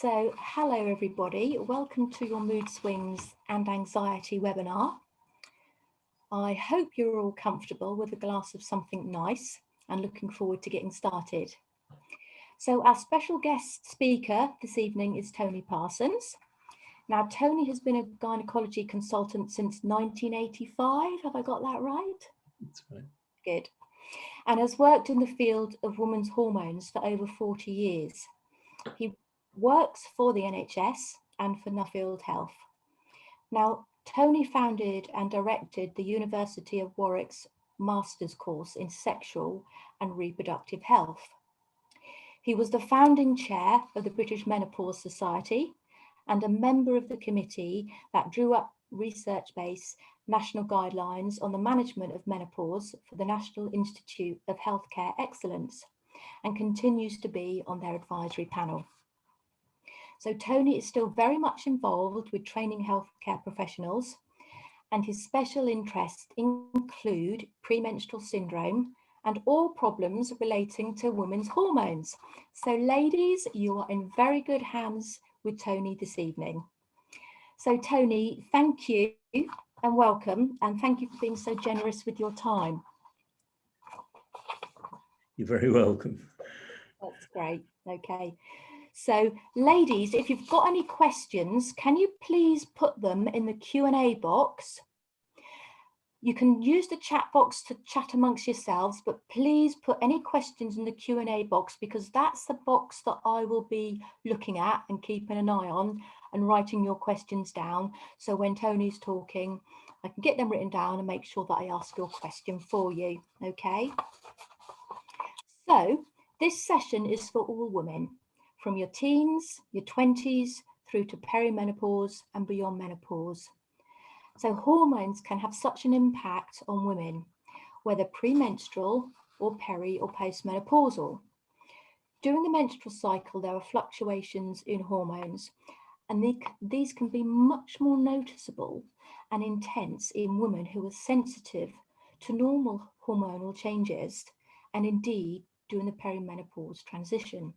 So, hello everybody, welcome to your Mood Swings and Anxiety webinar. I hope you're all comfortable with a glass of something nice and looking forward to getting started. So our special guest speaker this evening is Tony Parsons. Now, Tony has been a gynecology consultant since 1985, have I got that right? That's right. Good. And has worked in the field of women's hormones for over 40 years. He works for the NHS and for Nuffield Health. Now, Tony founded and directed the University of Warwick's master's course in sexual and reproductive health. He was the founding chair of the British Menopause Society and a member of the committee that drew up research-based national guidelines on the management of menopause for the National Institute of Healthcare Excellence and continues to be on their advisory panel. So Tony is still very much involved with training healthcare professionals, and his special interests include premenstrual syndrome and all problems relating to women's hormones. So ladies, you are in very good hands with Tony this evening. So Tony, thank you and welcome, and thank you for being so generous with your time. You're very welcome. That's great. Okay. So ladies, if you've got any questions, can you please put them in the Q&A box? You can use the chat box to chat amongst yourselves, but please put any questions in the Q&A box because that's the box that I will be looking at and keeping an eye on and writing your questions down. So when Tony's talking, I can get them written down and make sure that I ask your question for you, okay? So this session is for all women, from your teens, your 20s, through to perimenopause and beyond menopause. So hormones can have such an impact on women, whether premenstrual or peri or postmenopausal. During the menstrual cycle, there are fluctuations in hormones, and these can be much more noticeable and intense in women who are sensitive to normal hormonal changes, and indeed during the perimenopause transition.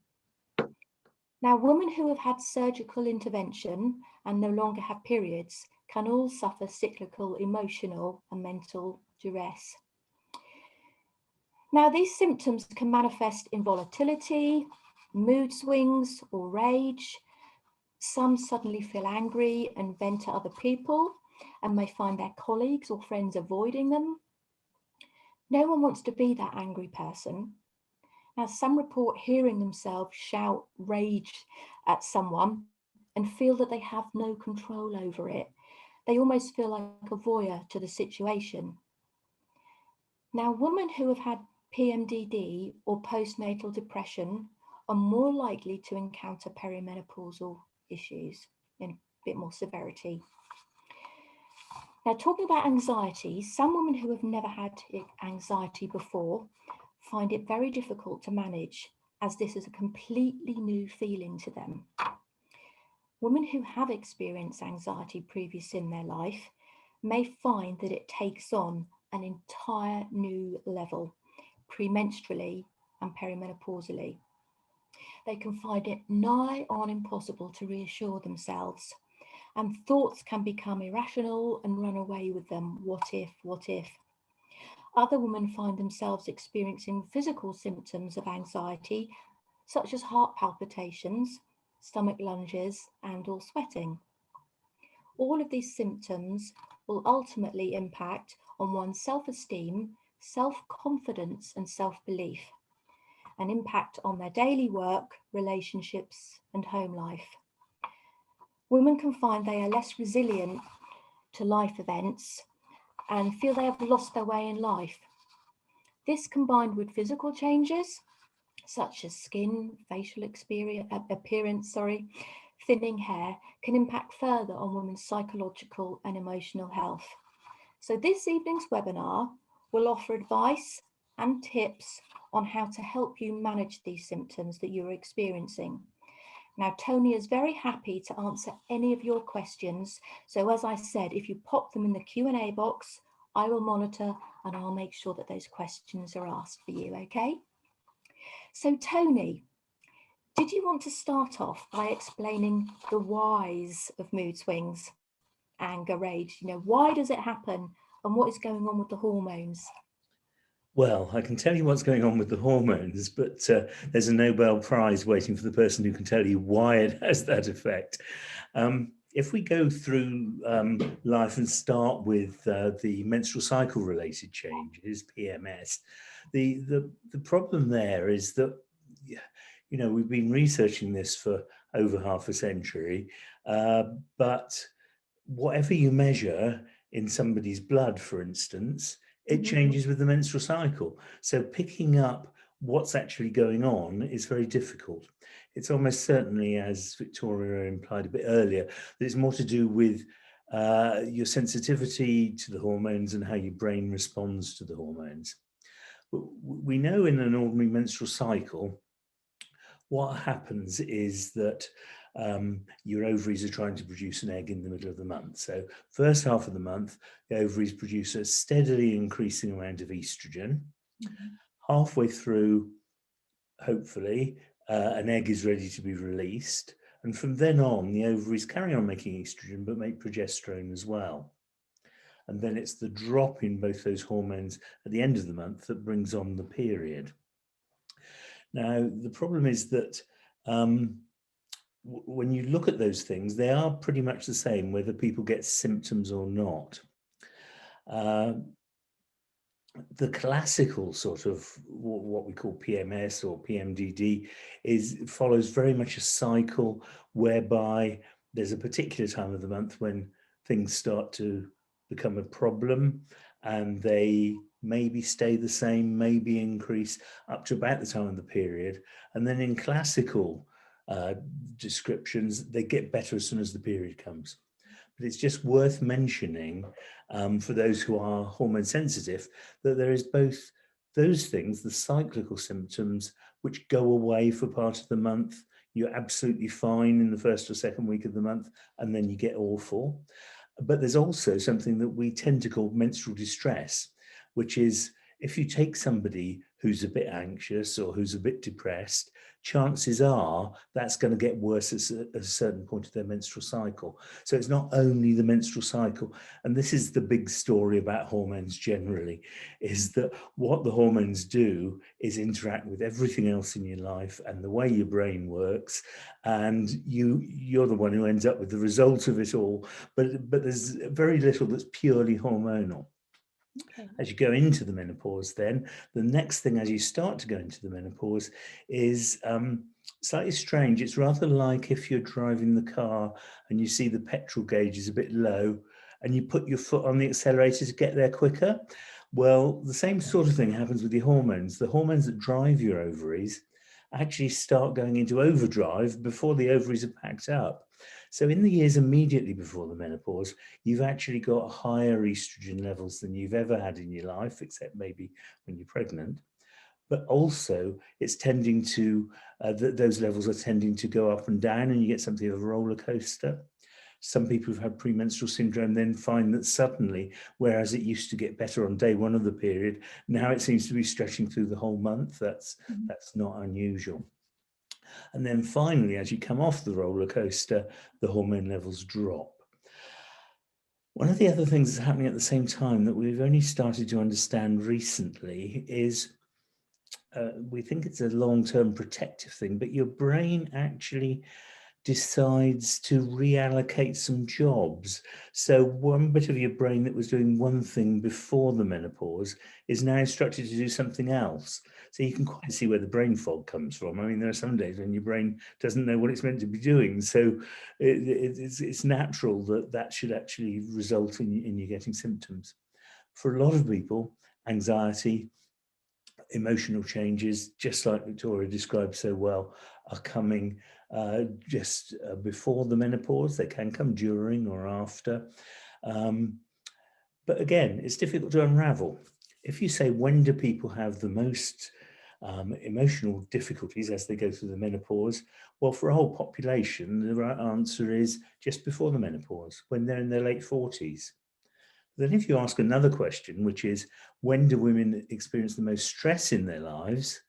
Now, women who have had surgical intervention and no longer have periods can all suffer cyclical emotional and mental duress. Now, these symptoms can manifest in volatility, mood swings, or rage. Some suddenly feel angry and vent at other people and may find their colleagues or friends avoiding them. No one wants to be that angry person. Now, some report hearing themselves shout rage at someone and feel that they have no control over it. They almost feel like a voyeur to the situation. Now, women who have had PMDD or postnatal depression are more likely to encounter perimenopausal issues in a bit more severity. Now, talking about anxiety, some women who have never had anxiety before find it very difficult to manage, as this is a completely new feeling to them. Women who have experienced anxiety previously in their life may find that it takes on an entire new level, premenstrually and perimenopausally. They can find it nigh on impossible to reassure themselves, and thoughts can become irrational and run away with them. What if, what if? Other women find themselves experiencing physical symptoms of anxiety, such as heart palpitations, stomach lunges, and or sweating. All of these symptoms will ultimately impact on one's self-esteem, self-confidence, and self-belief, and impact on their daily work, relationships, and home life. Women can find they are less resilient to life events and feel they have lost their way in life. This, combined with physical changes such as skin, facial appearance, thinning hair, can impact further on women's psychological and emotional health. So this evening's webinar will offer advice and tips on how to help you manage these symptoms that you're experiencing. Now, Tony is very happy to answer any of your questions. So as I said, if you pop them in the Q&A box, I will monitor and I'll make sure that those questions are asked for you, okay? So Tony, Did you want to start off by explaining the whys of mood swings, anger, rage? Why does it happen and what is going on with the hormones? Well, I can tell you what's going on with the hormones, but there's a Nobel Prize waiting for the person who can tell you why it has that effect. If we go through life and start with the menstrual cycle related changes, PMS, the problem there is that, we've been researching this for over half a century, but whatever you measure in somebody's blood, for instance, it changes with the menstrual cycle. So picking up what's actually going on is very difficult. It's almost certainly, as Victoria implied a bit earlier, that it's more to do with your sensitivity to the hormones and how your brain responds to the hormones. We know in an ordinary menstrual cycle, what happens is that your ovaries are trying to produce an egg in the middle of the month. So first half of the month, the ovaries produce a steadily increasing amount of estrogen. Halfway through, hopefully, an egg is ready to be released. And from then on, the ovaries carry on making estrogen, but make progesterone as well. And then it's the drop in both those hormones at the end of the month that brings on the period. Now, the problem is that when you look at those things, they are pretty much the same, whether people get symptoms or not. The classical sort of what we call PMS or PMDD follows very much a cycle whereby there's a particular time of the month when things start to become a problem, and they maybe stay the same, maybe increase up to about the time of the period. And then in classical descriptions, they get better as soon as the period comes. But it's just worth mentioning for those who are hormone sensitive that there is both those things, the cyclical symptoms, which go away for part of the month. You're absolutely fine in the first or second week of the month, and then you get awful. But there's also something that we tend to call menstrual distress, which is if you take somebody who's a bit anxious or who's a bit depressed, chances are that's going to get worse at a certain point of their menstrual cycle. So it's not only the menstrual cycle. And this is the big story about hormones generally, is that what the hormones do is interact with everything else in your life and the way your brain works. And you're the one who ends up with the result of it all. But there's very little that's purely hormonal. Okay. As you go into the menopause, then the next thing as you start to go into the menopause is slightly strange. It's rather like if you're driving the car and you see the petrol gauge is a bit low and you put your foot on the accelerator to get there quicker. Well, the same sort of thing happens with your hormones. The hormones that drive your ovaries actually start going into overdrive before the ovaries are packed up. So in the years immediately before the menopause, you've actually got higher estrogen levels than you've ever had in your life, except maybe when you're pregnant. But also it's tending to, those levels are tending to go up and down, and you get something of a roller coaster. Some people who've had premenstrual syndrome then find that suddenly, whereas it used to get better on day one of the period, now it seems to be stretching through the whole month. That's not unusual. And then finally, as you come off the roller coaster, the hormone levels drop. One of the other things that's happening at the same time that we've only started to understand recently is we think it's a long-term protective thing, but your brain actually decides to reallocate some jobs. So one bit of your brain that was doing one thing before the menopause is now instructed to do something else. So you can quite see where the brain fog comes from. I mean, there are some days when your brain doesn't know what it's meant to be doing. So it's natural that should actually result in you getting symptoms. For a lot of people, anxiety, emotional changes, just like Victoria described so well, are coming just before the menopause. They can come during or after. But again, it's difficult to unravel. If you say, when do people have the most emotional difficulties as they go through the menopause? Well, for a whole population, the right answer is just before the menopause, when they're in their late 40s. Then if you ask another question, which is, when do women experience the most stress in their lives?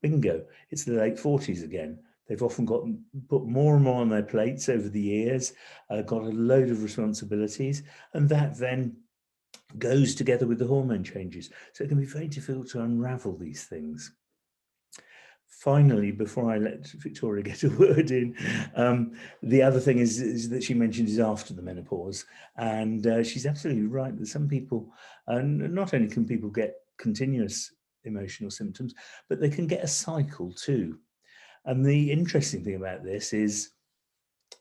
bingo, it's the late 40s again. They've often put more and more on their plates over the years, got a load of responsibilities, and that then goes together with the hormone changes. So it can be very difficult to unravel these things. Finally, before I let Victoria get a word in, the other thing is that she mentioned is after the menopause. And she's absolutely right that some people, and not only can people get continuous emotional symptoms, but they can get a cycle too. And the interesting thing about this is,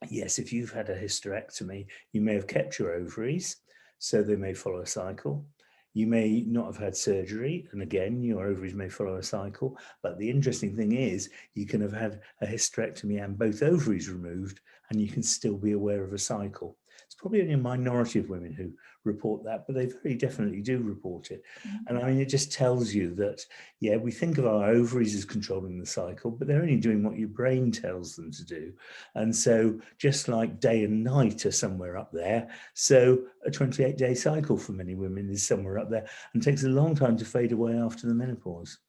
yes, if you've had a hysterectomy, you may have kept your ovaries, so they may follow a cycle. You may not have had surgery, and again, your ovaries may follow a cycle. But the interesting thing is, you can have had a hysterectomy and both ovaries removed, and you can still be aware of a cycle. It's probably only a minority of women who report that, but they very definitely do report it. And I mean, it just tells you that, yeah, we think of our ovaries as controlling the cycle, but they're only doing what your brain tells them to do. And so just like day and night are somewhere up there, so a 28-day cycle for many women is somewhere up there and takes a long time to fade away after the menopause.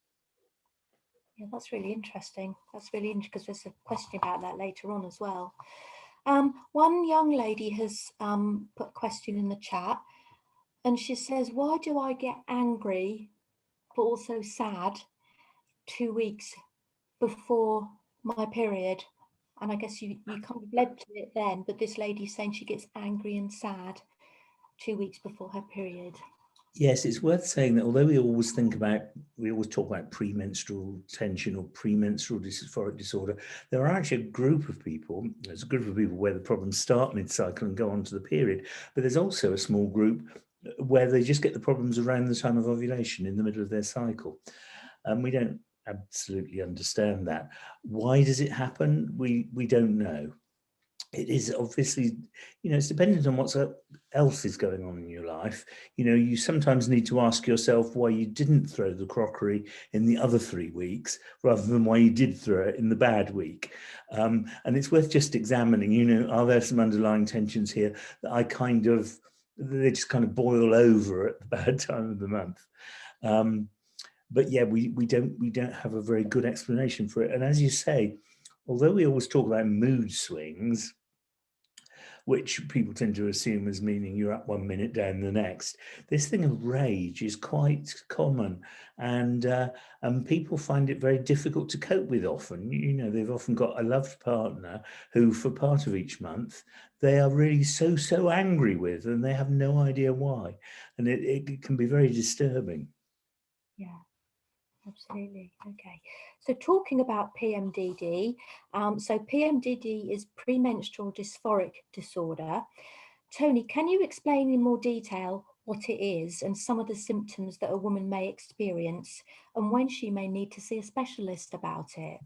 Yeah, that's really interesting. That's really interesting because there's a question about that later on as well. One young lady has put a question in the chat, and she says, why do I get angry but also sad 2 weeks before my period? And I guess you kind of led to it then, but this lady's saying she gets angry and sad 2 weeks before her period. Yes, it's worth saying that although we always talk about premenstrual tension or premenstrual dysphoric disorder, there are actually a group of people, there's a group of people where the problems start mid-cycle and go on to the period, but there's also a small group where they just get the problems around the time of ovulation in the middle of their cycle. And we don't absolutely understand that. Why does it happen? We don't know. It is obviously, it's dependent on what else is going on in your life. You sometimes need to ask yourself why you didn't throw the crockery in the other 3 weeks rather than why you did throw it in the bad week. And it's worth just examining, are there some underlying tensions here that they just kind of boil over at the bad time of the month. But yeah, we don't have a very good explanation for it. And as you say, although we always talk about mood swings, which people tend to assume as meaning you're up 1 minute, down the next, this thing of rage is quite common, and people find it very difficult to cope with often. They've often got a loved partner who, for part of each month, they are really so angry with, and they have no idea why. And it can be very disturbing. Yeah. Absolutely. Okay. So talking about PMDD, so PMDD is premenstrual dysphoric disorder. Tony, can you explain in more detail what it is and some of the symptoms that a woman may experience and when she may need to see a specialist about it?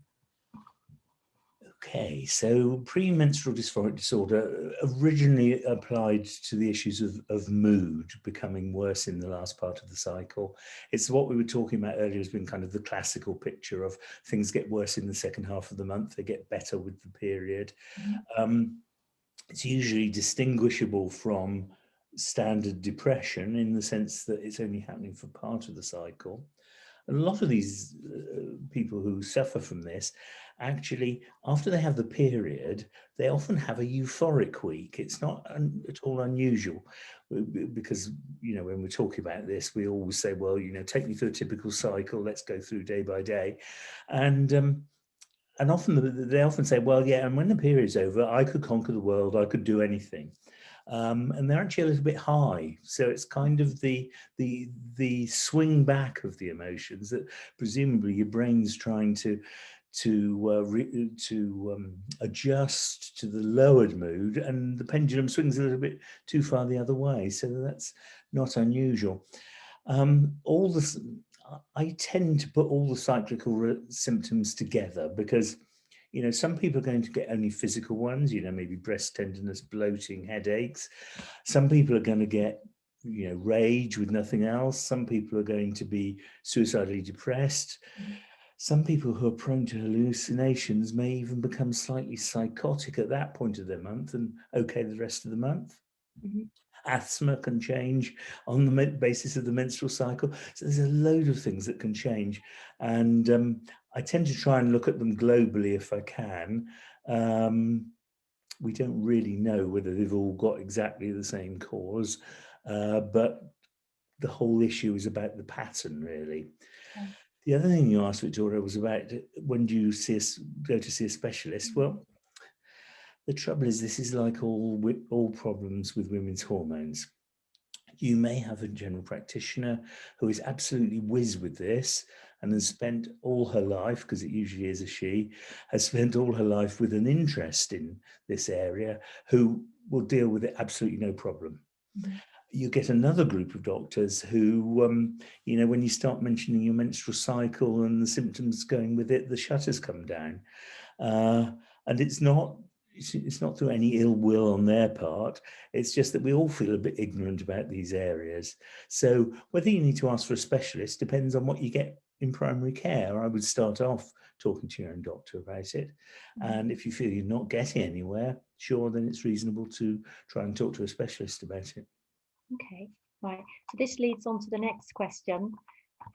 Okay, so premenstrual dysphoric disorder originally applied to the issues of mood becoming worse in the last part of the cycle. It's what we were talking about earlier has been kind of the classical picture of things get worse in the second half of the month, they get better with the period. It's usually distinguishable from standard depression in the sense that it's only happening for part of the cycle. A lot of these people who suffer from this, actually, after they have the period, they often have a euphoric week. It's not at all unusual because, when we're talking about this, we always say, well, take me through a typical cycle. Let's go through day by day. And often they often say, well, yeah, and when the period's over, I could conquer the world. I could do anything. And they're actually a little bit high, so it's kind of the swing back of the emotions that presumably your brain's trying to adjust to the lowered mood, and the pendulum swings a little bit too far the other way. So that's not unusual. I tend to put all the cyclical symptoms together because some people are going to get only physical ones, maybe breast tenderness, bloating, headaches. Some people are going to get, rage with nothing else. Some people are going to be suicidally depressed. Some people who are prone to hallucinations may even become slightly psychotic at that point of their month and okay the rest of the month. Asthma can change on the basis of the menstrual cycle. So there's a load of things that can change. And I tend to try and look at them globally if I can. We don't really know whether they've all got exactly the same cause, but the whole issue is about the pattern, really. Okay. The other thing you asked, Victoria, was about when do you go to see a specialist? Well, the trouble is, this is like all problems with women's hormones. You may have a general practitioner who is absolutely whiz with this and has spent all her life, because it usually is a she, has spent all her life with an interest in this area, who will deal with it absolutely no problem. Mm-hmm. You get another group of doctors who, when you start mentioning your menstrual cycle and the symptoms going with it, the shutters come down. And it's not through any ill will on their part. It's just that we all feel a bit ignorant about these areas. So whether you need to ask for a specialist depends on what you get in primary care. I would start off talking to your own doctor about it. And if you feel you're not getting anywhere, sure, then it's reasonable to try and talk to a specialist about it. Okay, right. So this leads on to the next question.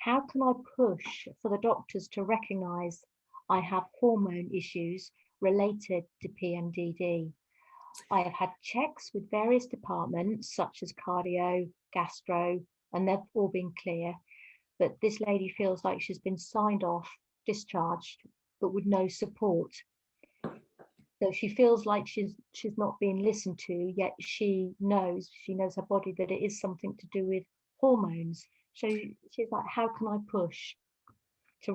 How can I push for the doctors to recognise I have hormone issues related to PMDD? I have had checks with various departments such as cardio, gastro, and they've all been clear. But this lady feels like she's been signed off, discharged, but with no support. So she feels like she's not being listened to, yet she knows her body that it is something to do with hormones. So she's like, how can I push to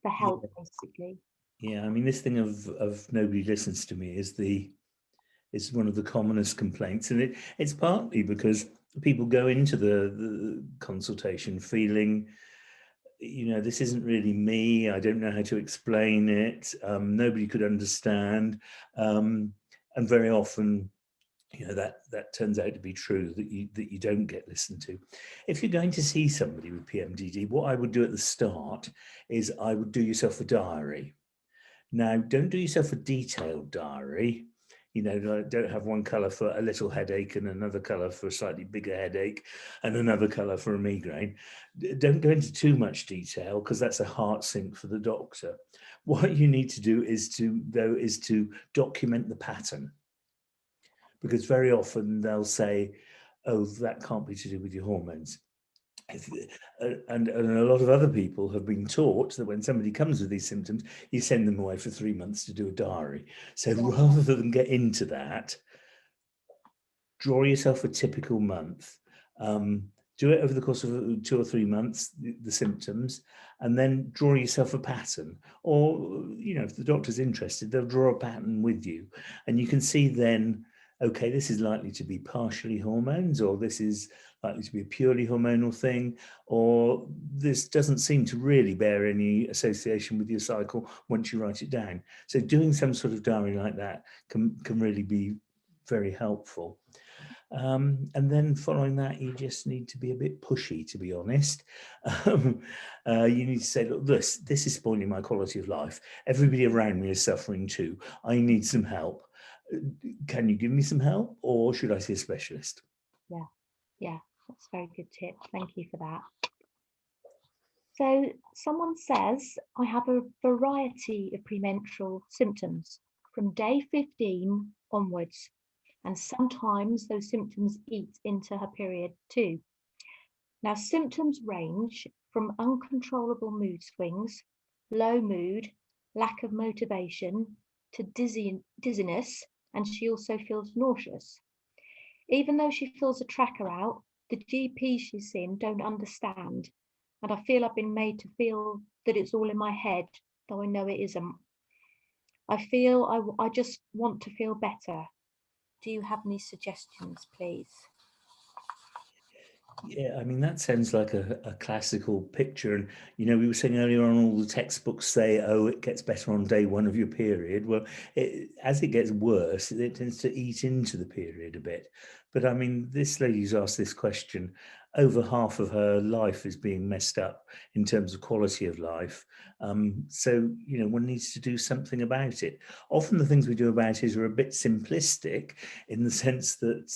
for help, Yeah, basically? yeah. I mean, this thing of nobody listens to me is one of the commonest complaints, and it's partly because people go into the consultation feeling, this isn't really me. I don't know how to explain it. Nobody could understand, and very often, that turns out to be true, that you don't get listened to. If you're going to see somebody with PMDD, what I would do at the start is I would do yourself a diary. Now, don't do yourself a detailed diary. Don't have one colour for a little headache and another colour for a slightly bigger headache and another colour for a migraine. Don't go into too much detail, because that's a heart sink for the doctor. What you need to do is to document the pattern, because very often they'll say, oh, that can't be to do with your hormones. And a lot of other people have been taught that when somebody comes with these symptoms, you send them away for 3 months to do a diary. So rather than get into that, draw yourself a typical month. Do it over the course of 2 or 3 months, the symptoms, and then draw yourself a pattern. Or, if the doctor's interested, they'll draw a pattern with you. And you can see then, okay, this is likely to be partially hormones, or this is likely to be a purely hormonal thing, or this doesn't seem to really bear any association with your cycle once you write it down. So doing some sort of diary like that can really be very helpful. And then following that, you just need to be a bit pushy, to be honest. You need to say, look, this is spoiling my quality of life. Everybody around me is suffering too. I need some help. Can you give me some help, or should I see a specialist? Yeah, that's a very good tip. Thank you for that. So someone says, I have a variety of premenstrual symptoms from day 15 onwards, and sometimes those symptoms eat into her period too. Now, symptoms range from uncontrollable mood swings, low mood, lack of motivation, to dizziness, and she also feels nauseous. Even though she fills a tracker out, the GP she's seen don't understand, and I feel I've been made to feel that it's all in my head, though I know it isn't. I feel I just want to feel better. Do you have any suggestions, please? Yeah, I mean, that sounds like a classical picture. And, we were saying earlier on, all the textbooks say, oh, it gets better on day 1 of your period. Well, as it gets worse, it tends to eat into the period a bit. But I mean, this lady's asked this question. Over half of her life is being messed up in terms of quality of life. So, one needs to do something about it. Often the things we do about it are a bit simplistic, in the sense that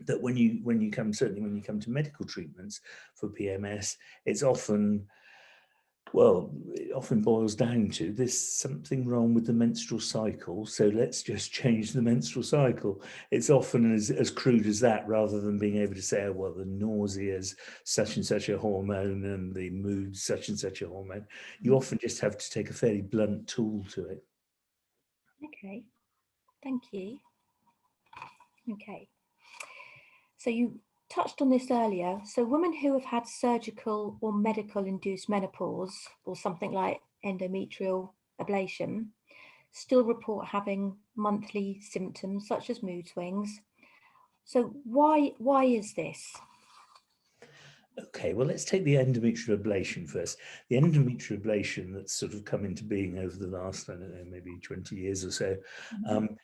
that when you come, certainly when you come to medical treatments for PMS, it's often, well, it often boils down to there's something wrong with the menstrual cycle, so let's just change the menstrual cycle. It's often as crude as that, rather than being able to say, oh, well, the nausea is such and such a hormone and the mood such and such a hormone. You often just have to take a fairly blunt tool to it. Okay, thank you. Okay, so you touched on this earlier. So women who have had surgical or medical induced menopause or something like endometrial ablation still report having monthly symptoms such as mood swings. So why is this? Okay, well, let's take the endometrial ablation first. The endometrial ablation that's sort of come into being over the last, I don't know, maybe 20 years or so,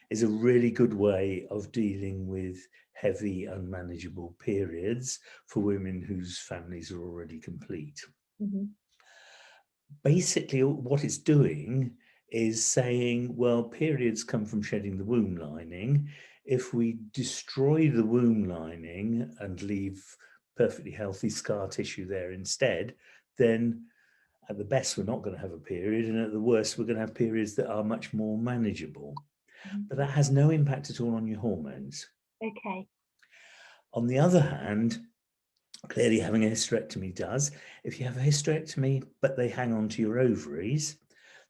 is a really good way of dealing with heavy, unmanageable periods for women whose families are already complete. Basically, what it's doing is saying, well, periods come from shedding the womb lining. If we destroy the womb lining and leave perfectly healthy scar tissue there instead, then at the best, we're not going to have a period, and at the worst, we're going to have periods that are much more manageable. But that has no impact at all on your hormones. Okay. On the other hand, clearly having a hysterectomy does. If you have a hysterectomy, but they hang on to your ovaries,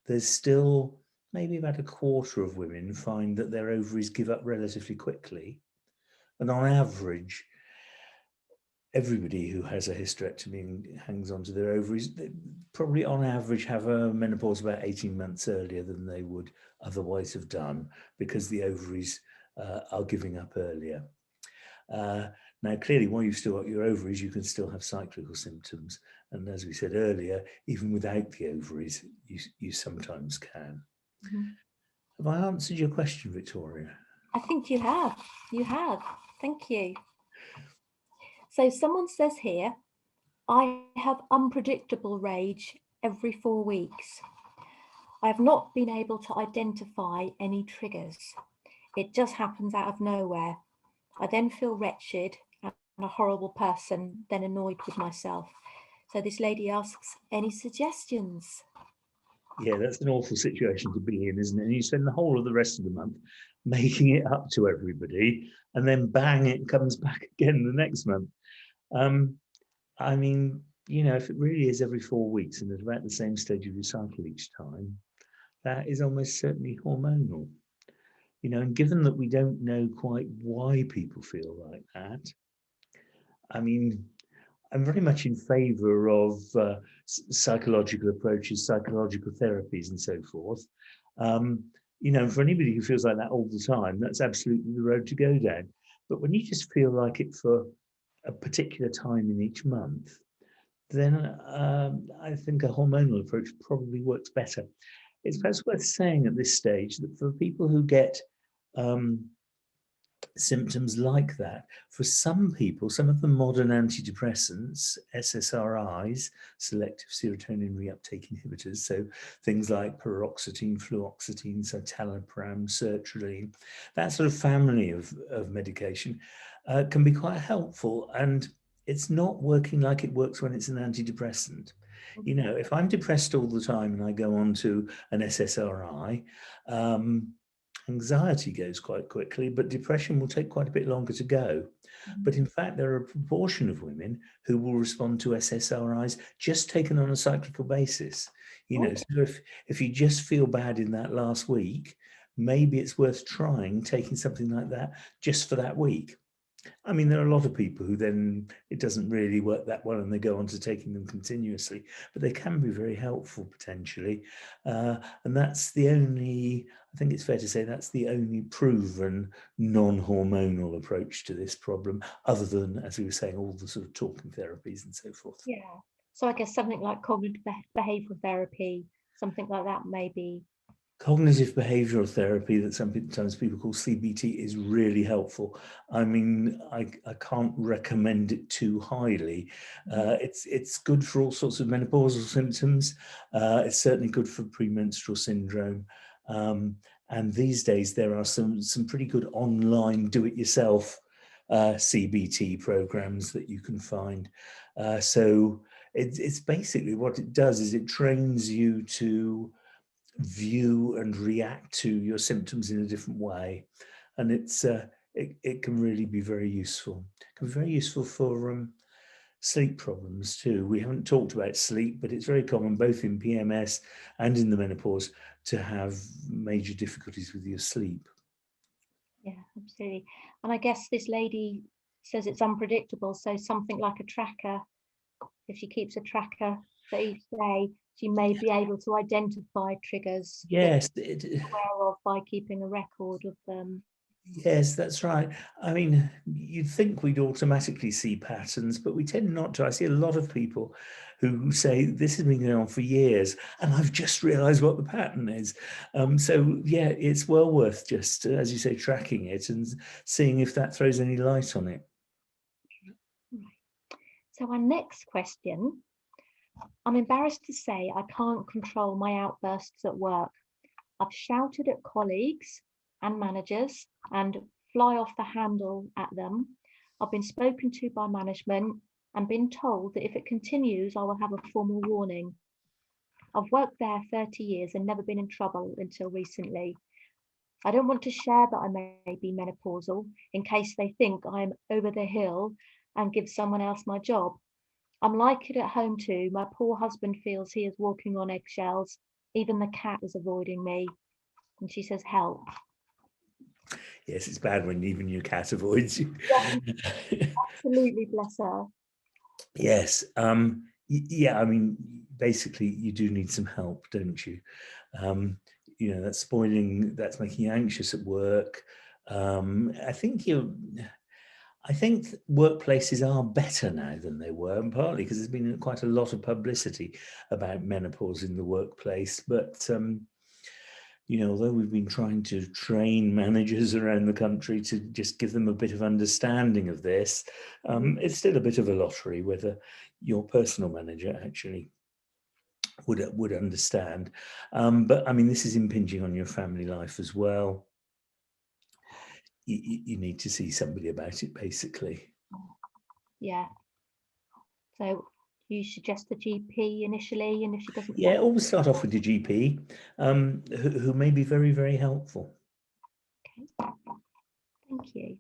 there's still maybe about a quarter of women find that their ovaries give up relatively quickly. And on average, everybody who has a hysterectomy and hangs onto their ovaries, they probably on average have a menopause about 18 months earlier than they would otherwise have done, because the ovaries are giving up earlier. Now, clearly, while you've still got your ovaries, you can still have cyclical symptoms. And as we said earlier, even without the ovaries, you sometimes can. Have I answered your question, Victoria? I think you have. You have. Thank you. So someone says here, I have unpredictable rage every 4 weeks. I have not been able to identify any triggers. It just happens out of nowhere. I then feel wretched and a horrible person, then annoyed with myself. So this lady asks, any suggestions? Yeah, that's an awful situation to be in, isn't it? And you spend the whole of the rest of the month making it up to everybody, and then bang, it comes back again the next month. I mean, you know, if it really is every 4 weeks and at about the same stage of your cycle each time, that is almost certainly hormonal. You know, and given that we don't know quite why people feel like that, I mean, I'm very much in favor of psychological approaches, psychological therapies, and so forth. You know, for anybody who feels like that all the time, that's absolutely the road to go down. But when you just feel like it for a particular time in each month, then I think a hormonal approach probably works better. It's perhaps worth saying at this stage that for people who get symptoms like that, for some people, some of the modern antidepressants, SSRIs, selective serotonin reuptake inhibitors, so things like paroxetine, fluoxetine, citalopram, sertraline, that sort of family of medication can be quite helpful. And it's not working like it works when it's an antidepressant. You know, if I'm depressed all the time and I go on to an SSRI, anxiety goes quite quickly, but depression will take quite a bit longer to go. But in fact, there are a proportion of women who will respond to SSRIs just taken on a cyclical basis. You know, so if you just feel bad in that last week, maybe it's worth trying taking something like that just for that week. I mean, there are a lot of people who then it doesn't really work that well and they go on to taking them continuously, but they can be very helpful potentially. And that's the only, I think it's fair to say, that's the only proven non-hormonal approach to this problem, other than, as we were saying, all the sort of talking therapies and so forth. Yeah. So I guess something like cognitive behavioral therapy, something like that maybe. Cognitive behavioral therapy, that sometimes people call CBT, is really helpful. I mean, I can't recommend it too highly. It's good for all sorts of menopausal symptoms. It's certainly good for premenstrual syndrome. And these days there are some pretty good online do-it-yourself CBT programs that you can find. So it's basically what it does is it trains you to view and react to your symptoms in a different way, and it can really be very useful. It can be very useful for sleep problems too. We haven't talked about sleep, but it's very common both in PMS and in the menopause to have major difficulties with your sleep. Yeah, absolutely. And I guess this lady says it's unpredictable, so something like a tracker, if she keeps a tracker for each day, she may be able to identify triggers that Yes, she's aware of by keeping a record of them. yes, that's right. I mean, you'd think we'd automatically see patterns, but we tend not to. I see a lot of people who say, this has been going on for years, and I've just realized what the pattern is. So, yeah, it's well worth just, as you say, tracking it and seeing if that throws any light on it. Right. So our next question, I'm embarrassed to say I can't control my outbursts at work. I've shouted at colleagues and managers and fly off the handle at them. I've been spoken to by management and been told that if it continues, I will have a formal warning. I've worked there 30 years and never been in trouble until recently. I don't want to share that I may be menopausal in case they think I'm over the hill and give someone else my job. I'm like it at home too. My poor husband feels he is walking on eggshells. Even the cat is avoiding me. And she says, help. Yes, it's bad when even your cat avoids you. Absolutely, bless her. Yes. Yeah, I mean, basically, you do need some help, don't you? That's making you anxious at work. I think workplaces are better now than they were, and partly because there's been quite a lot of publicity about menopause in the workplace. But although we've been trying to train managers around the country to just give them a bit of understanding of this, it's still a bit of a lottery whether your personal manager actually would understand. But I mean, this is impinging on your family life as well. You need to see somebody about it, basically. Yeah. So you suggest the GP initially, and if she doesn't Yeah, help. always start off with your GP, who may be very, very helpful. Okay. Thank you.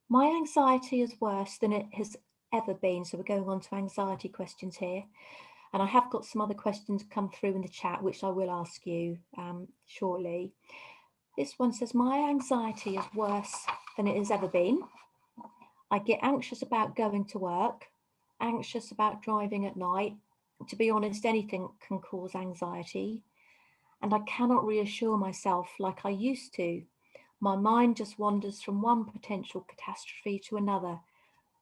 My anxiety is worse than it has ever been. So we're going on to anxiety questions here. And I have got some other questions come through in the chat, which I will ask you shortly. This one says, my anxiety is worse than it has ever been. I get anxious about going to work, anxious about driving at night. To be honest, anything can cause anxiety. And I cannot reassure myself like I used to. My mind just wanders from one potential catastrophe to another.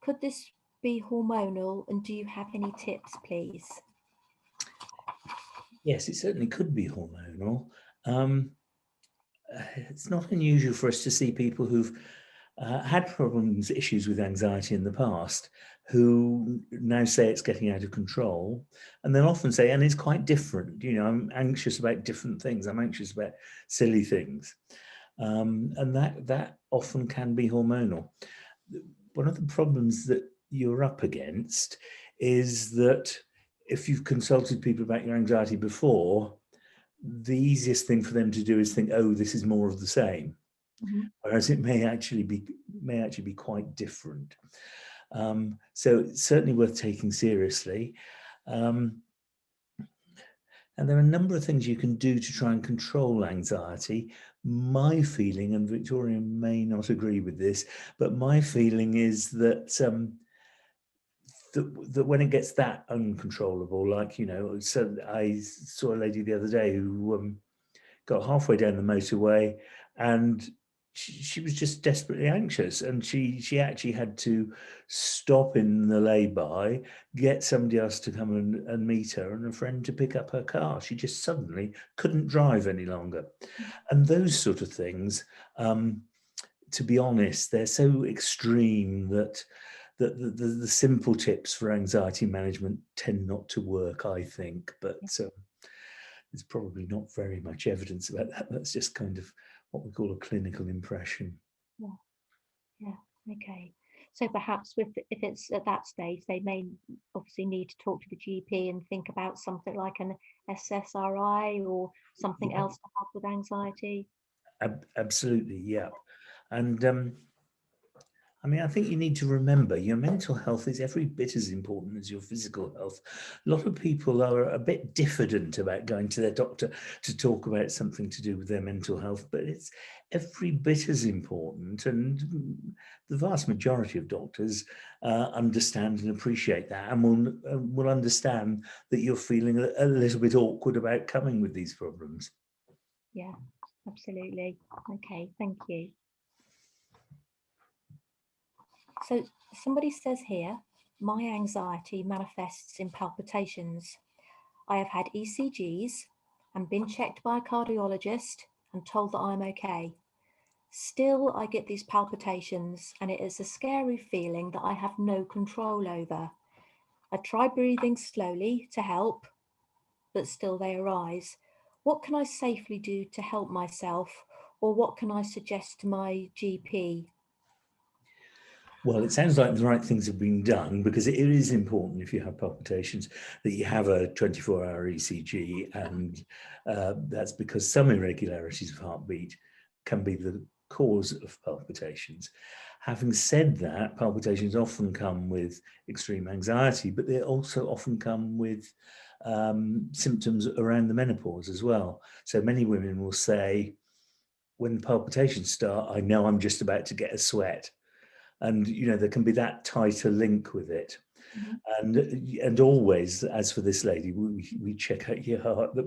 Could this be hormonal? And do you have any tips, please? Yes, it certainly could be hormonal. It's not unusual for us to see people who've had issues with anxiety in the past, who now say it's getting out of control. And they'll often say, and it's quite different, I'm anxious about different things. I'm anxious about silly things. And that often can be hormonal. One of the problems that you're up against is that if you've consulted people about your anxiety before, the easiest thing for them to do is think, oh, this is more of the same. Mm-hmm. Whereas it may actually be quite different. So it's certainly worth taking seriously. And there are a number of things you can do to try and control anxiety. My feeling, and Victoria may not agree with this, but my feeling is that that when it gets that uncontrollable, like, so I saw a lady the other day who got halfway down the motorway and she was just desperately anxious, and she actually had to stop in the lay-by, get somebody else to come and meet her, and a friend to pick up her car. She just suddenly couldn't drive any longer. And those sort of things, to be honest, they're so extreme that the simple tips for anxiety management tend not to work, I think. But there's probably not very much evidence about that. That's just kind of what we call a clinical impression. Yeah. Yeah. Okay. So perhaps if it's at that stage, they may obviously need to talk to the GP and think about something like an SSRI or something Yeah, else to help with anxiety. absolutely, yeah. And I mean, I think you need to remember your mental health is every bit as important as your physical health. A lot of people are a bit diffident about going to their doctor to talk about something to do with their mental health, but it's every bit as important. And the vast majority of doctors understand and appreciate that, and will understand that you're feeling a little bit awkward about coming with these problems. Yeah, absolutely. Okay, thank you. So somebody says here, my anxiety manifests in palpitations. I have had ECGs and been checked by a cardiologist and told that I'm okay. Still, I get these palpitations and it is a scary feeling that I have no control over. I try breathing slowly to help, but still they arise. What can I safely do to help myself, or what can I suggest to my GP? Well, it sounds like the right things have been done, because it is important, if you have palpitations, that you have a 24-hour ECG, and that's because some irregularities of heartbeat can be the cause of palpitations. Having said that, palpitations often come with extreme anxiety, but they also often come with symptoms around the menopause as well. So many women will say, when the palpitations start, I know I'm just about to get a sweat. And there can be that tighter link with it. Mhm. And always, as for this lady, we check out your heart, that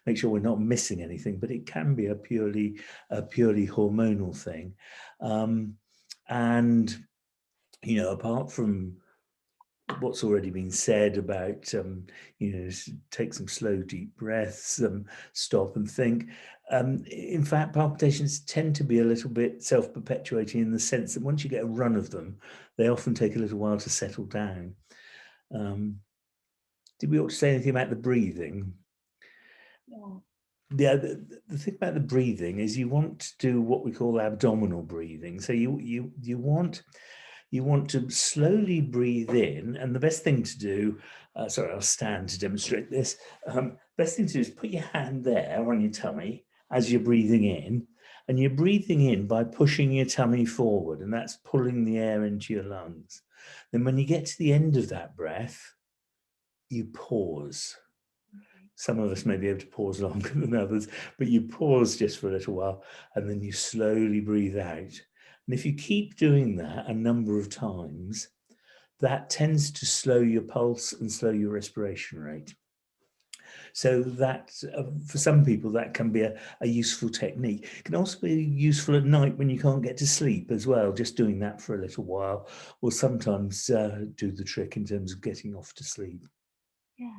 make sure we're not missing anything, but it can be a purely hormonal thing. And apart from what's already been said about take some slow deep breaths, stop and think. In fact, palpitations tend to be a little bit self-perpetuating, in the sense that once you get a run of them, they often take a little while to settle down. Did we ought to say anything about the breathing? Yeah. Yeah, the thing about the breathing is you want to do what we call abdominal breathing. So you want to slowly breathe in, and the best thing to do, sorry, I'll stand to demonstrate this. Best thing to do is put your hand there on your tummy as you're breathing in, and you're breathing in by pushing your tummy forward, and that's pulling the air into your lungs. Then when you get to the end of that breath, you pause. Okay. Some of us may be able to pause longer than others, but you pause just for a little while, and then you slowly breathe out. And if you keep doing that a number of times, that tends to slow your pulse and slow your respiration rate. So that, for some people, that can be a useful technique. It can also be useful at night when you can't get to sleep as well. Just doing that for a little while will sometimes do the trick in terms of getting off to sleep. Yeah.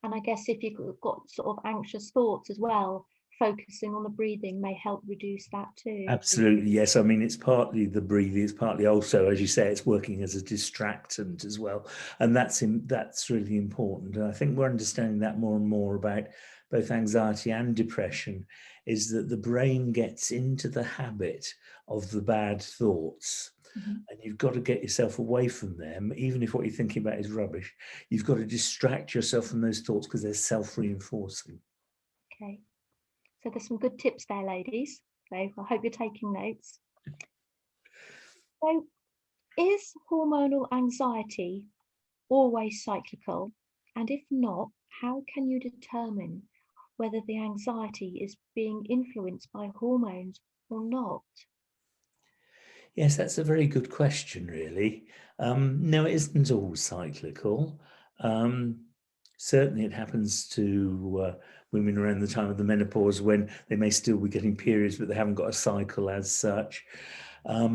And I guess if you've got sort of anxious thoughts as well, focusing on the breathing may help reduce that too. Absolutely, yes. I mean, it's partly the breathing, it's partly also, as you say, it's working as a distractant as well. And that's really important. And I think we're understanding that more and more about both anxiety and depression, is that the brain gets into the habit of the bad thoughts. Mhm. And you've got to get yourself away from them, even if what you're thinking about is rubbish. You've got to distract yourself from those thoughts, because they're self-reinforcing. Okay. So there's some good tips there, ladies. So I hope you're taking notes. So is hormonal anxiety always cyclical? And if not, how can you determine whether the anxiety is being influenced by hormones or not? Yes, that's a very good question, really. No, it isn't all cyclical. Um, Certainly, it happens to women around the time of the menopause, when they may still be getting periods, but they haven't got a cycle as such. How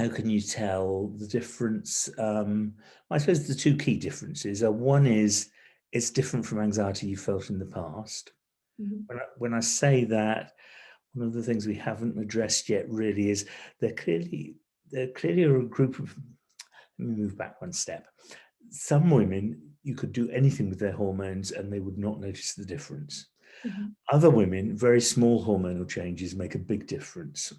can you tell the difference? I suppose the two key differences are, one is it's different from anxiety you felt in the past. Mhm. When I say that, one of the things we haven't addressed yet really is they're clearly a group of, let me move back one step. Some women, you could do anything with their hormones and they would not notice the difference. Other women, very small hormonal changes make a big difference.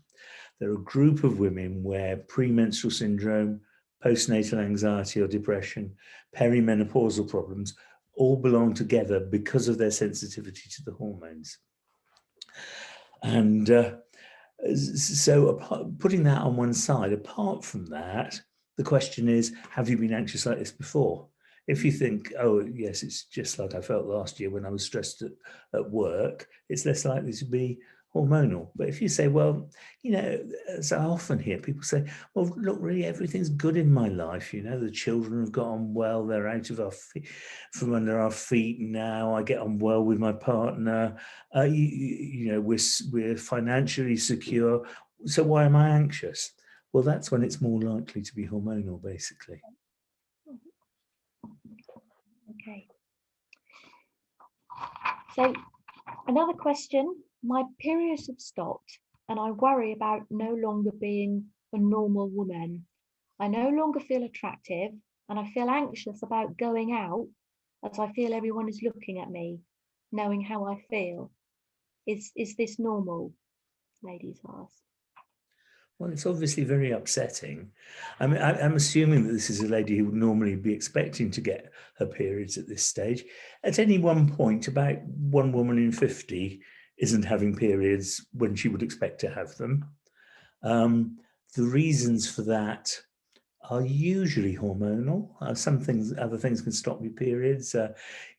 There are a group of women where premenstrual syndrome, postnatal anxiety or depression, perimenopausal problems all belong together because of their sensitivity to the hormones. And so putting that on one side, apart from that, the question is, have you been anxious like this before? If you think, oh, yes, it's just like I felt last year when I was stressed at work, it's less likely to be hormonal. But if you say, well, as I often hear people say, well, look, really, everything's good in my life. The children have got on well. They're out of from under our feet now. I get on well with my partner. We're financially secure. So why am I anxious? Well, that's when it's more likely to be hormonal, basically. Okay. So another question, my periods have stopped and I worry about no longer being a normal woman. I no longer feel attractive and I feel anxious about going out as I feel everyone is looking at me, knowing how I feel. Is this normal? Ladies ask. Well, it's obviously very upsetting. I mean, I'm assuming that this is a lady who would normally be expecting to get her periods at this stage. At any one point, about one woman in 50 isn't having periods when she would expect to have them. The reasons for that are usually hormonal. Other things can stop your periods.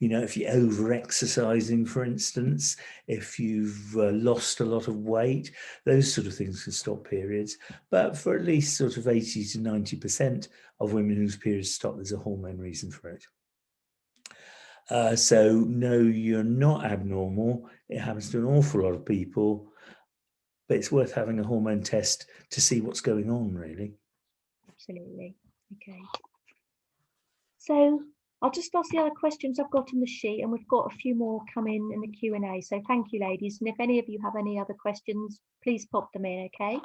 If you're over-exercising, for instance, if you've lost a lot of weight, those sort of things can stop periods. But for at least sort of 80 to 90% of women whose periods stop, there's a hormone reason for it. So no, you're not abnormal. It happens to an awful lot of people, but it's worth having a hormone test to see what's going on, really. Absolutely. Okay. So I'll just ask the other questions I've got on the sheet, and we've got a few more coming in the Q&A. So thank you, ladies. And if any of you have any other questions, please pop them in, okay?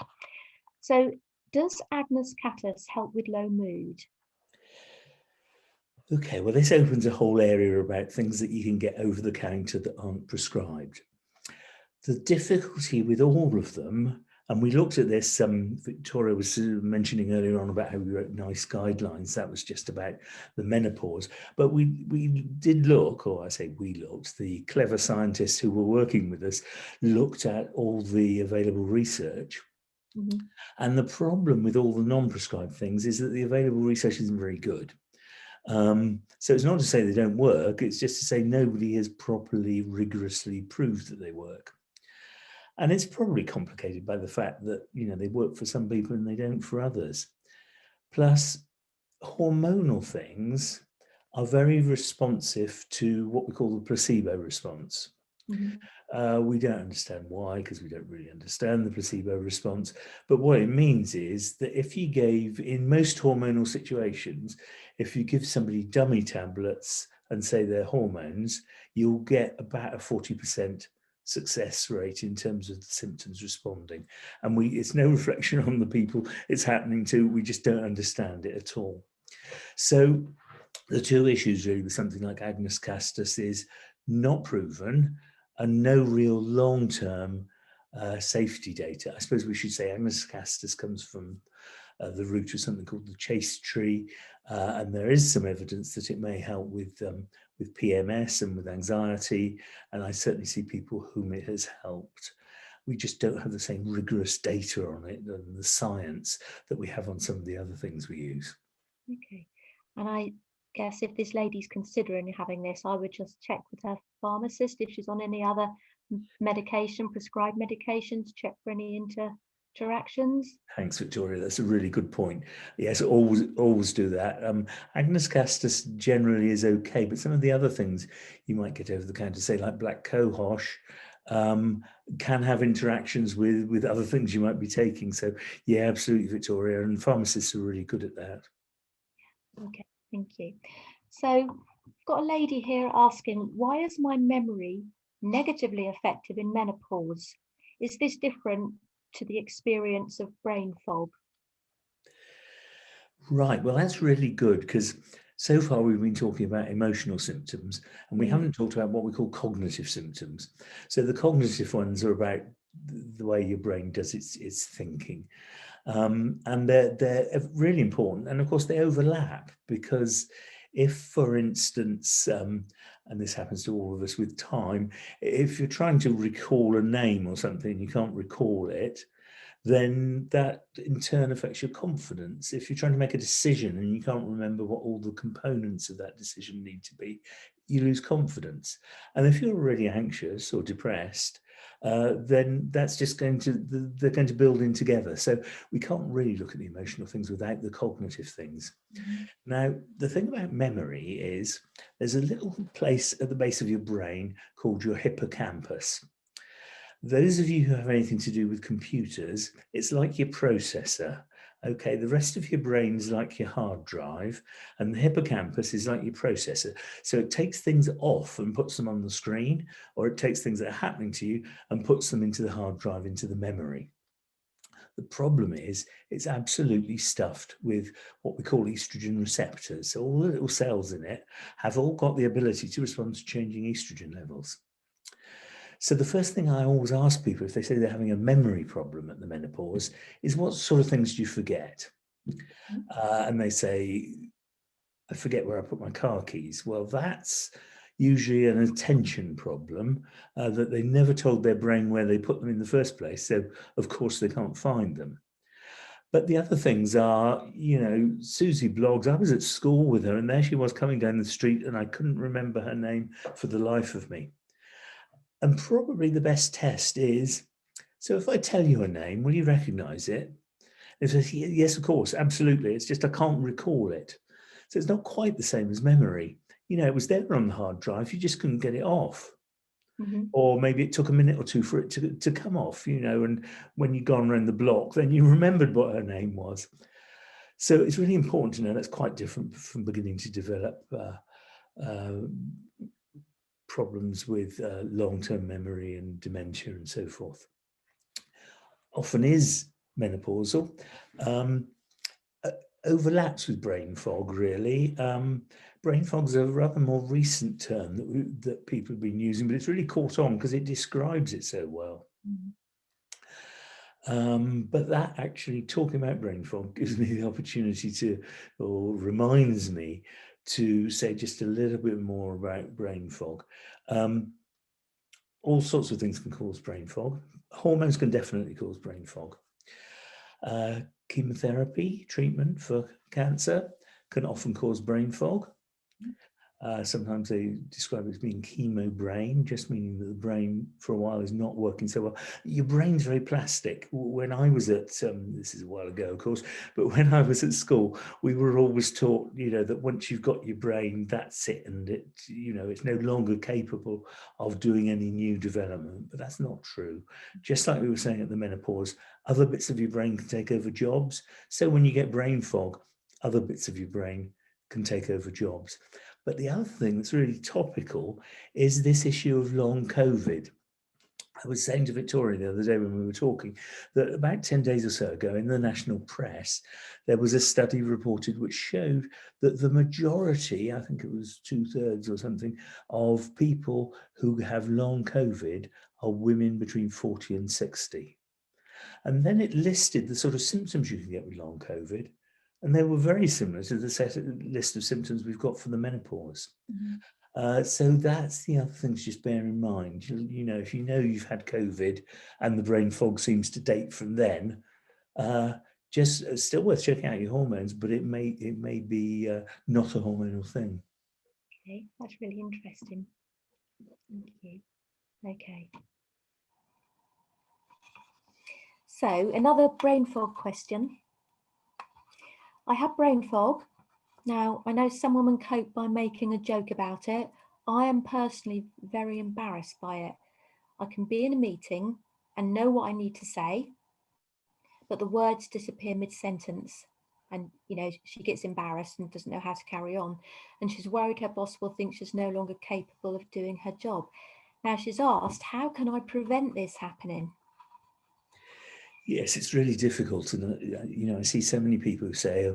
So does Agnus Catus help with low mood? Okay, well, this opens a whole area about things that you can get over the counter that aren't prescribed. The difficulty with all of them, and we looked at this, Victoria was mentioning earlier on about how we wrote nice guidelines. That was just about the menopause. But we did look, or I say we looked, the clever scientists who were working with us looked at all the available research. And the problem with all the non-prescribed things is that the available research isn't very good. So it's not to say they don't work, it's just to say nobody has properly, rigorously proved that they work. And it's probably complicated by the fact that, they work for some people and they don't for others. Plus, hormonal things are very responsive to what we call the placebo response. We don't understand why, because we don't really understand the placebo response. But what it means is that if you gave, in most hormonal situations, if you give somebody dummy tablets and say they're hormones, you'll get about a 40% success rate in terms of the symptoms responding. And it's no reflection on the people it's happening to. We just don't understand it at all. So the two issues really with something like Agnus Castus is not proven and no real long-term safety data. I suppose we should say Agnus Castus comes from the root of something called the chaste tree, and there is some evidence that it may help with PMS and with anxiety, and I certainly see people whom it has helped. We just don't have the same rigorous data on it and the science that we have on some of the other things we use. Okay, and I guess if this lady's considering having this, I would just check with her pharmacist if she's on any other prescribed medications, check for any interactions. Thanks, Victoria. That's a really good point. Yes, always do that. Agnus Castus generally is okay, but some of the other things you might get over the counter, say like black cohosh, can have interactions with other things you might be taking. So yeah, absolutely, Victoria, and pharmacists are really good at that. Okay, thank you. So I've got a lady here asking, why is my memory negatively affected in menopause? Is this different to the experience of brain fog? Right, well, that's really good because So far, we've been talking about emotional symptoms, and we Mm. haven't talked about what we call cognitive symptoms. So the cognitive ones are about the way your brain does its thinking. And they're really important. And of course, they overlap because if, for instance, and this happens to all of us with time, if you're trying to recall a name or something, you can't recall it, then that in turn affects your confidence. If you're trying to make a decision and you can't remember what all the components of that decision need to be, you lose confidence. And if you're already anxious or depressed, then that's just they're going to build in together. So we can't really look at the emotional things without the cognitive things. Mhm. Now, the thing about memory is there's a little place at the base of your brain called your hippocampus. Those of you who have anything to do with computers, it's like your processor. Okay, the rest of your brain is like your hard drive, and the hippocampus is like your processor. So it takes things off and puts them on the screen, or it takes things that are happening to you and puts them into the hard drive, into the memory. The problem is it's absolutely stuffed with what we call estrogen receptors. So all the little cells in it have all got the ability to respond to changing estrogen levels. So the first thing I always ask people if they say they're having a memory problem at the menopause is, what sort of things do you forget? And they say, I forget where I put my car keys. Well, that's usually an attention problem, that they never told their brain where they put them in the first place. So of course they can't find them. But the other things are, Susie blogs. I was at school with her and there she was coming down the street and I couldn't remember her name for the life of me. And probably the best test is, so if I tell you a name, will you recognize it? If I say, yes, of course, absolutely. It's just I can't recall it. So it's not quite the same as memory. It was there on the hard drive. You just couldn't get it off. Mm-hmm. Or maybe it took a minute or two for it to come off, and when you'd gone around the block, then you remembered what her name was. So it's really important to know that's quite different from beginning to develop problems with long-term memory and dementia and so forth. Often is menopausal, overlaps with brain fog, really. Brain fog is a rather more recent term that people have been using, but it's really caught on because it describes it so well. But that actually, talking about brain fog, gives me the opportunity or reminds me to say just a little bit more about brain fog. All sorts of things can cause brain fog. Hormones can definitely cause brain fog. Chemotherapy treatment for cancer can often cause brain fog. Sometimes they describe it as being chemo brain, just meaning that the brain for a while is not working so well. Your brain's very plastic. When I was at, this is a while ago, of course, but when I was at school, we were always taught, that once you've got your brain, that's it. And it's no longer capable of doing any new development, but that's not true. Just like we were saying at the menopause, other bits of your brain can take over jobs. So when you get brain fog, other bits of your brain can take over jobs. But the other thing that's really topical is this issue of long COVID. I was saying to Victoria the other day when we were talking that about 10 days or so ago in the national press, there was a study reported which showed that the majority, I think it was 2/3 or something, of people who have long COVID are women between 40 and 60. And then it listed the sort of symptoms you can get with long COVID. And they were very similar to the list of symptoms we've got for the menopause. So that's the other thing to just bear in mind. If you've had COVID and the brain fog seems to date from then, just still worth checking out your hormones, but it may be not a hormonal thing. Okay, that's really interesting. Thank you. Okay. So another brain fog question. I have brain fog. Now, I know some women cope by making a joke about it. I am personally very embarrassed by it. I can be in a meeting and know what I need to say, but the words disappear mid-sentence. And, she gets embarrassed and doesn't know how to carry on. And she's worried her boss will think she's no longer capable of doing her job. Now she's asked, how can I prevent this happening? Yes, it's really difficult. And, I see so many people who say,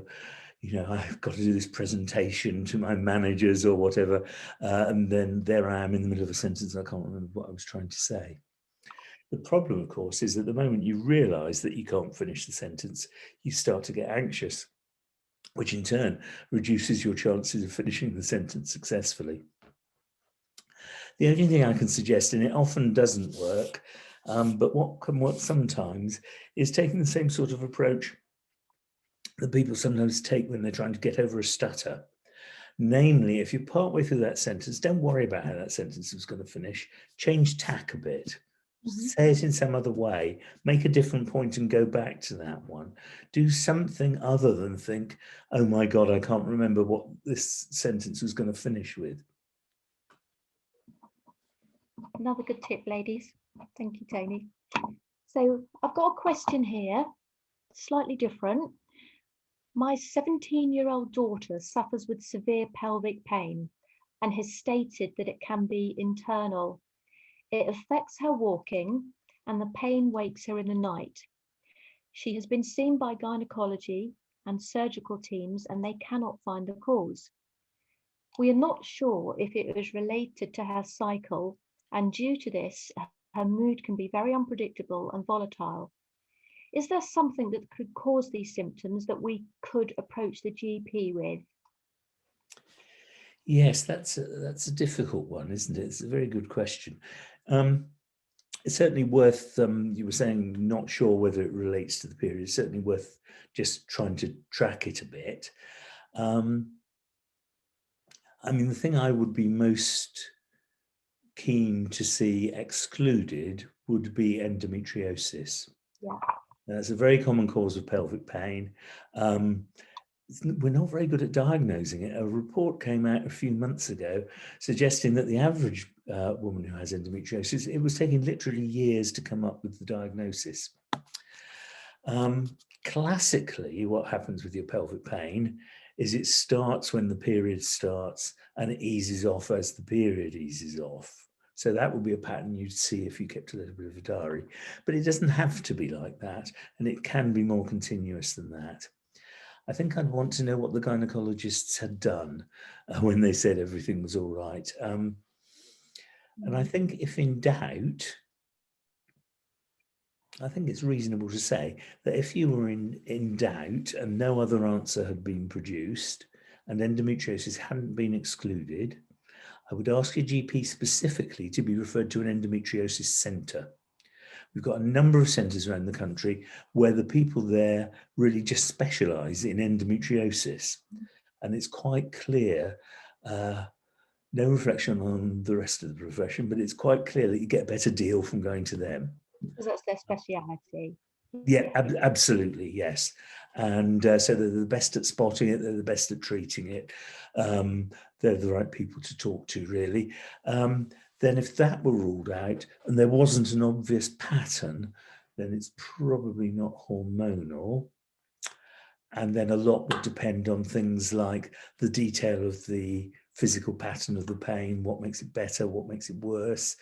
I've got to do this presentation to my managers or whatever, and then there I am in the middle of a sentence. I can't remember what I was trying to say. The problem, of course, is that the moment you realize that you can't finish the sentence, you start to get anxious, which in turn reduces your chances of finishing the sentence successfully. The only thing I can suggest, and it often doesn't work, but what can work sometimes, is taking the same sort of approach that people sometimes take when they're trying to get over a stutter. Namely, if you're partway through that sentence, don't worry about how that sentence is going to finish. Change tack a bit. Say it in some other way. Make a different point and go back to that one. Do something other than think, oh my God, I can't remember what this sentence was going to finish with. Another good tip, ladies. Thank you, Tony. So I've got a question here, slightly different. My 17-year-old daughter suffers with severe pelvic pain and has stated that it can be internal. It affects her walking and the pain wakes her in the night. She has been seen by gynecology and surgical teams and they cannot find the cause. We are not sure if it was related to her cycle, and due to this, her mood can be very unpredictable and volatile. Is there something that could cause these symptoms that we could approach the GP with? Yes, that's a difficult one, isn't it? It's a very good question. It's certainly worth, you were saying not sure whether it relates to the period. It's certainly worth just trying to track it a bit. I mean, the thing I would be most keen to see excluded would be endometriosis. Yeah. That's a very common cause of pelvic pain. We're not very good at diagnosing it. A report came out a few months ago suggesting that the average woman who has endometriosis, it was taking literally years to come up with the diagnosis. Classically, what happens with your pelvic pain is it starts when the period starts and it eases off as the period eases off. So that would be a pattern you'd see if you kept a little bit of a diary. But it doesn't have to be like that, and it can be more continuous than that. I think I'd want to know what the gynecologists had done when they said everything was all right. And I think if in doubt, I think it's reasonable to say that if you were in doubt and no other answer had been produced and endometriosis hadn't been excluded, I would ask your GP specifically to be referred to an endometriosis centre. We've got a number of centres around the country where the people there really just specialise in endometriosis. And it's quite clear, no reflection on the rest of the profession, but it's quite clear that you get a better deal from going to them. Because that's their speciality. Yeah, absolutely, yes. And so they're the best at spotting it, they're the best at treating it. They're the right people to talk to, really. Then if that were ruled out and there wasn't an obvious pattern, then it's probably not hormonal. And then a lot would depend on things like the detail of the physical pattern of the pain, what makes it better, what makes it worse,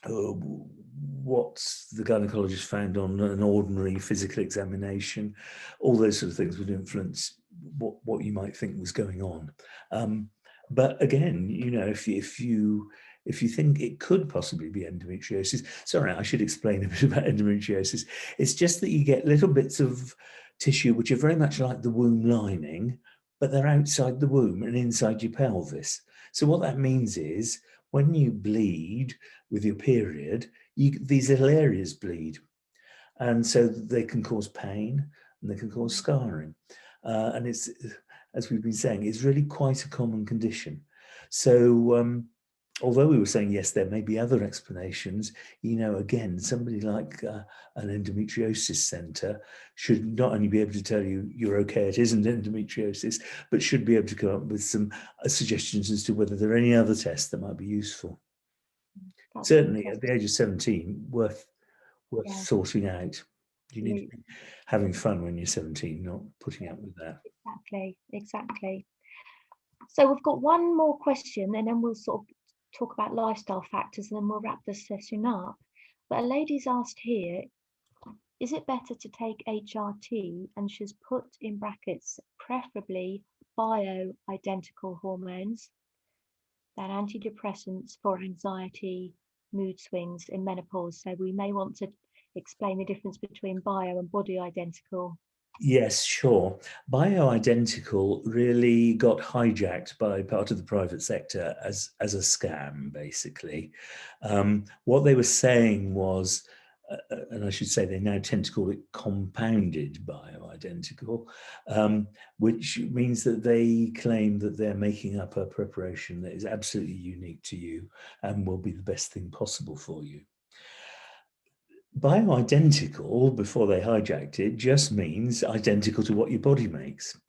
what the gynecologist found on an ordinary physical examination. All those sort of things would influence what you might think was going on. But again, if you think it could possibly be endometriosis, sorry, I should explain a bit about endometriosis. It's just that you get little bits of tissue which are very much like the womb lining, but they're outside the womb and inside your pelvis. So what that means is when you bleed with your period, these little areas bleed. And so they can cause pain and they can cause scarring. And it's, as we've been saying, it's really quite a common condition. So although we were saying, yes, there may be other explanations, again, somebody like an endometriosis centre should not only be able to tell you you're okay, it isn't endometriosis, but should be able to come up with some suggestions as to whether there are any other tests that might be useful. That's certainly at the age of 17, worth sorting out. You need to be having fun when you're 17, not putting up with that. Exactly. So we've got one more question and then we'll sort of talk about lifestyle factors and then we'll wrap this session up. But a lady's asked here, is it better to take HRT? And she's put in brackets, preferably bioidentical hormones than antidepressants for anxiety, mood swings in menopause. So we may want to explain the difference between bio and body identical. Yes, sure. Bioidentical really got hijacked by part of the private sector as a scam, basically. What they were saying was, and I should say they now tend to call it compounded bioidentical, which means that they claim that they're making up a preparation that is absolutely unique to you and will be the best thing possible for you. Bioidentical, before they hijacked it, just means identical to what your body makes.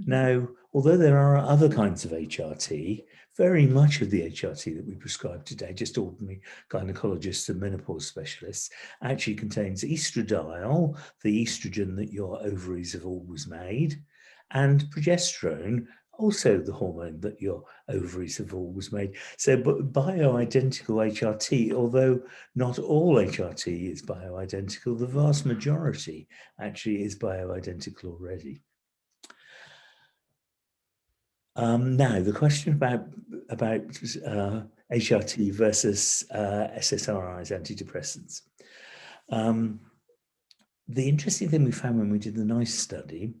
Now, although there are other kinds of HRT, very much of the HRT that we prescribe today, just ordinary gynecologists and menopause specialists, actually contains estradiol, the estrogen that your ovaries have always made, and progesterone, also the hormone that your ovaries have always made. So bioidentical HRT, although not all HRT is bioidentical, the vast majority actually is bioidentical already. Now, the question about HRT versus SSRIs, antidepressants. The interesting thing we found when we did the NICE study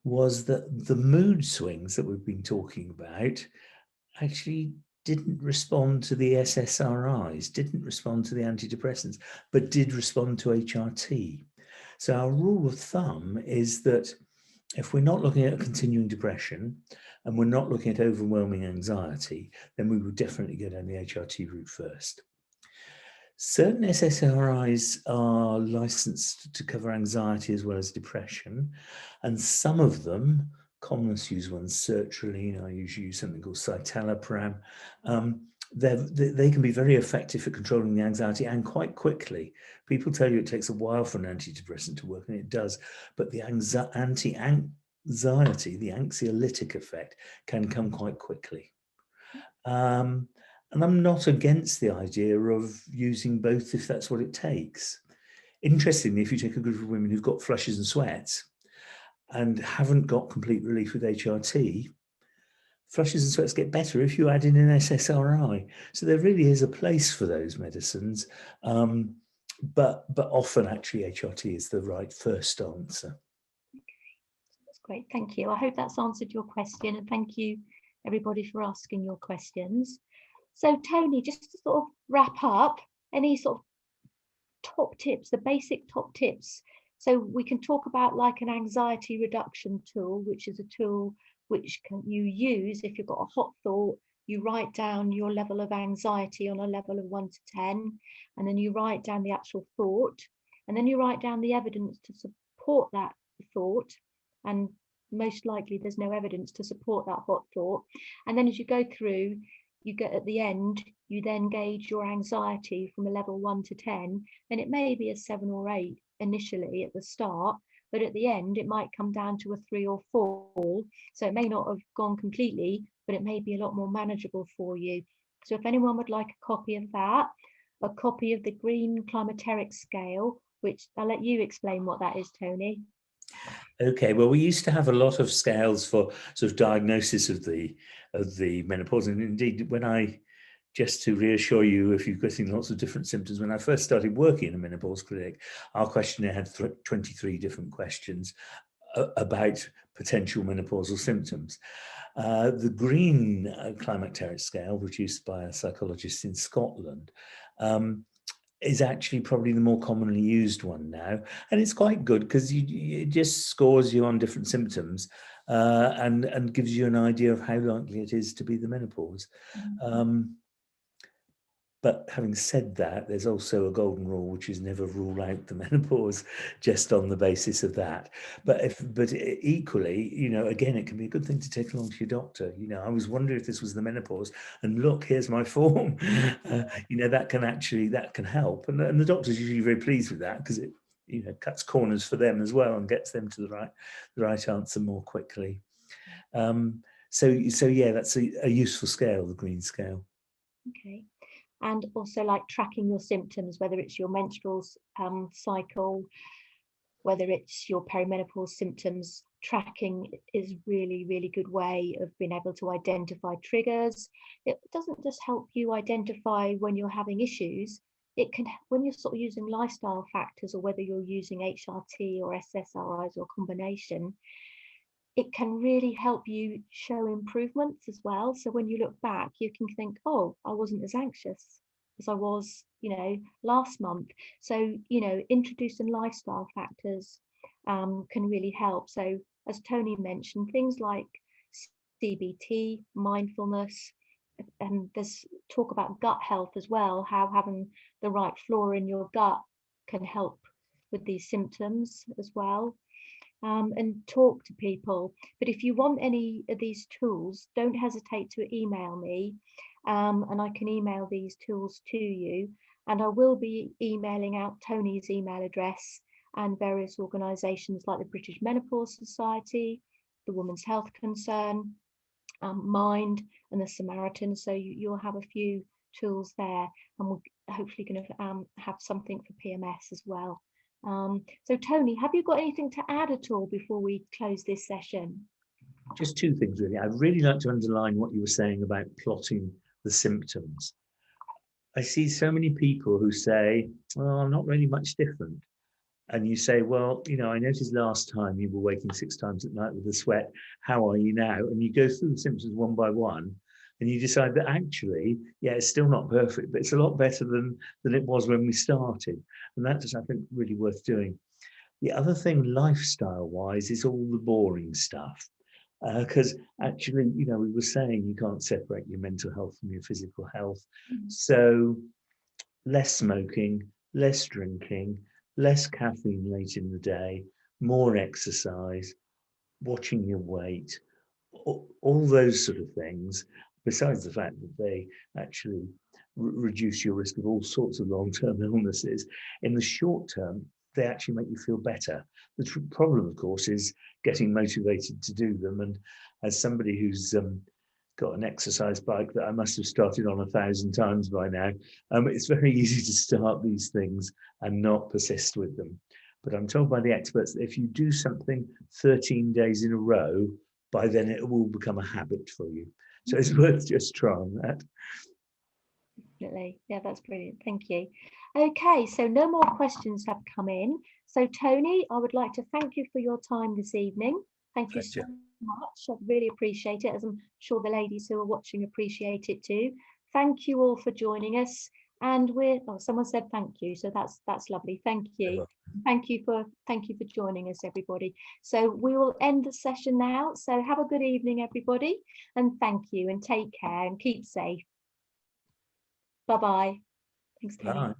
was that the mood swings that we've been talking about actually didn't respond to the SSRIs, didn't respond to the antidepressants, but did respond to HRT. So our rule of thumb is that if we're not looking at continuing depression and we're not looking at overwhelming anxiety, then we would definitely go down the HRT route first. Certain SSRIs are licensed to cover anxiety as well as depression, and some of them, commonest used ones, sertraline, I usually use something called citalopram, they can be very effective at controlling the anxiety and quite quickly. People tell you it takes a while for an antidepressant to work, and it does, but the anti-anxiety, the anxiolytic effect can come quite quickly. And I'm not against the idea of using both if that's what it takes. Interestingly, if you take a group of women who've got flushes and sweats and haven't got complete relief with HRT, flushes and sweats get better if you add in an SSRI. So there really is a place for those medicines, but often actually HRT is the right first answer. That's great, thank you. I hope that's answered your question, and thank you everybody for asking your questions. So Tony, just to sort of wrap up, any sort of top tips, the basic top tips. So we can talk about like an anxiety reduction tool, which is a tool which you use if you've got a hot thought, you write down your level of anxiety on a level of 1 to 10, and then you write down the actual thought, and then you write down the evidence to support that thought, and most likely there's no evidence to support that hot thought. And then as you go through, you get at the end, you then gauge your anxiety from a level 1 to 10, and it may be a 7 or 8 initially at the start, but at the end it might come down to a 3 or 4. So it may not have gone completely, but it may be a lot more manageable for you. So if anyone would like a copy of that, a copy of the green climateric scale, which I'll let you explain what that is, Tony. Okay, well, we used to have a lot of scales for sort of diagnosis of the menopause, and indeed, just to reassure you, if you're getting lots of different symptoms, when I first started working in a menopause clinic, our questionnaire had 23 different questions about potential menopausal symptoms. The green climacteric scale, produced by a psychologist in Scotland, is actually probably the more commonly used one now, and it's quite good because it just scores you on different symptoms and gives you an idea of how likely it is to be the menopause. But having said that, there's also a golden rule, which is never rule out the menopause just on the basis of that. But equally, again, it can be a good thing to take along to your doctor. I was wondering if this was the menopause, and look, here's my form. That can help, and the doctor's usually very pleased with that because it cuts corners for them as well and gets them to the right answer more quickly. So yeah, that's a useful scale, the green scale. Okay. And also like tracking your symptoms, whether it's your menstrual cycle, whether it's your perimenopause symptoms, tracking is really, really good way of being able to identify triggers. It doesn't just help you identify when you're having issues. It can, when you're sort of using lifestyle factors, or whether you're using HRT or SSRIs or a combination, it can really help you show improvements as well. So when you look back, you can think, oh, I wasn't as anxious as I was, last month. So, introducing lifestyle factors can really help. So as Tony mentioned, things like CBT, mindfulness, and there's talk about gut health as well, how having the right flora in your gut can help with these symptoms as well. And talk to people. But if you want any of these tools, don't hesitate to email me, and I can email these tools to you. And I will be emailing out Tony's email address and various organisations like the British Menopause Society, the Women's Health Concern, Mind, and the Samaritan. So you'll have a few tools there, and we're hopefully going to have something for PMS as well. So Tony, have you got anything to add at all before we close this session? Just two things really. I'd really like to underline what you were saying about plotting the symptoms. I see so many people who say, well, I'm not really much different. And you say, well, I noticed last time you were waking 6 times at night with a sweat. How are you now? And you go through the symptoms one by one, and you decide that actually, yeah, it's still not perfect, but it's a lot better than it was when we started. And that's, I think, really worth doing. The other thing, lifestyle-wise, is all the boring stuff. Because actually, we were saying you can't separate your mental health from your physical health. So less smoking, less drinking, less caffeine late in the day, more exercise, watching your weight, all those sort of things, besides the fact that they actually reduce your risk of all sorts of long-term illnesses. In the short term, they actually make you feel better. The problem, of course, is getting motivated to do them. And as somebody who's got an exercise bike that I must have started on 1,000 times by now, it's very easy to start these things and not persist with them. But I'm told by the experts that if you do something 13 days in a row, by then it will become a habit for you. So it's worth just trying that. Definitely. Yeah, that's brilliant. Thank you. Okay, so no more questions have come in. So Tony, I would like to thank you for your time this evening. Thank you so much. I really appreciate it, as I'm sure the ladies who are watching appreciate it too. Thank you all for joining us. And someone said thank you, so that's lovely. Thank you. Thank you for joining us, everybody. So we will end the session now. So have a good evening, everybody, and thank you, and take care and keep safe. Bye-bye. Thanks, Tony. Bye.